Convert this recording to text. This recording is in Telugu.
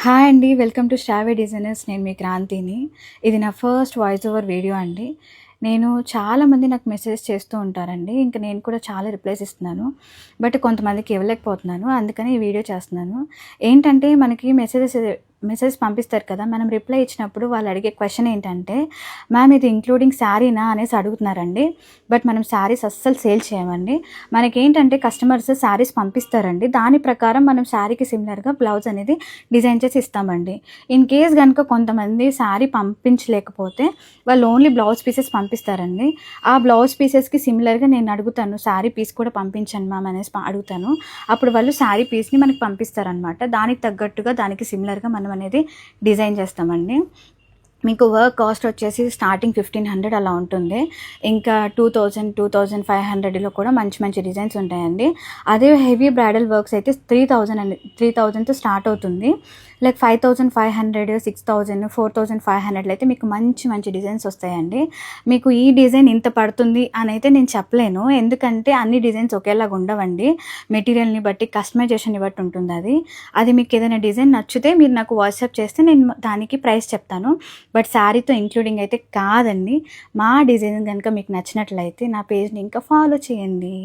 హాయ్ అండి. Welcome to Shravya designers. నేను మీ క్రాంతిని. ఇది నా ఫస్ట్ వాయిస్ ఓవర్ వీడియో అండి. చాలామంది నాకు మెసేజ్ చేస్తూ ఉంటారండి. ఇంక నేను కూడా చాలా రిప్లైస్ ఇస్తున్నాను. బట్ కొంతమందికి ఇవ్వలేకపోతున్నాను. అందుకని ఈ వీడియో చేస్తున్నాను. ఏంటంటే మనకి మెసేజ్ పంపిస్తారు కదా! మనం రిప్లై ఇచ్చినప్పుడు వాళ్ళు అడిగే క్వెషన్ ఏంటంటే, మ్యామ్ ఇది ఇంక్లూడింగ్ శారీనా అనేసి అడుగుతున్నారండి. బట్ మనం శారీస్ అస్సలు సేల్ చేయమండి. మనకేంటంటే కస్టమర్స్ శారీస్ పంపిస్తారండి. దాని ప్రకారం మనం శారీకి సిమిలర్‌గా బ్లౌజ్ అనేది డిజైన్ చేసి ఇస్తామండి. ఇన్ కేస్ గనుక కొంతమంది శారీ పంపించలేకపోతే వాళ్ళు ఓన్లీ బ్లౌజ్ పీసెస్ పంపిస్తారండి. ఆ బ్లౌజ్ పీసెస్‌కి సిమిలర్‌గా నేను అడుగుతాను, శారీ పీస్ కూడా పంపించండి మ్యామ్ అనేసి అడుగుతాను. అప్పుడు వాళ్ళు శారీ పీస్‌ని మనకి పంపిస్తారనమాట. దానికి తగ్గట్టుగా దానికి సిమిలర్‌గా మనం అనేది డిజైన్ చేస్తామండి. మీకు వర్క్ కాస్ట్ వచ్చేసి స్టార్టింగ్ 1500 అలా ఉంటుంది. ఇంకా 2000, 2500లో కూడా మంచి మంచి డిజైన్స్ ఉంటాయండి. అదే హెవీ బ్రైడల్ వర్క్స్ అయితే 3000తో స్టార్ట్ అవుతుంది. లైక్ 5500, 6000, 4500 అయితే మీకు మంచి మంచి డిజైన్స్ వస్తాయండి. మీకు ఈ డిజైన్ ఇంత పడుతుంది అని అయితే నేను చెప్పలేను. ఎందుకంటే అన్ని డిజైన్స్ ఒకేలాగా ఉండవండి. మెటీరియల్ని బట్టి, కస్టమైజేషన్ని బట్టి ఉంటుంది. అది మీకు ఏదైనా డిజైన్ నచ్చితే మీరు నాకు వాట్సాప్ చేస్తే నేను దానికి ప్రైస్ చెప్తాను. బట్ శారీతో ఇంక్లూడింగ్ అయితే కాదండి. మా డిజైన్ కనుక మీకు నచ్చినట్లయితే నా పేజ్ని ఇంకా ఫాలో చేయండి.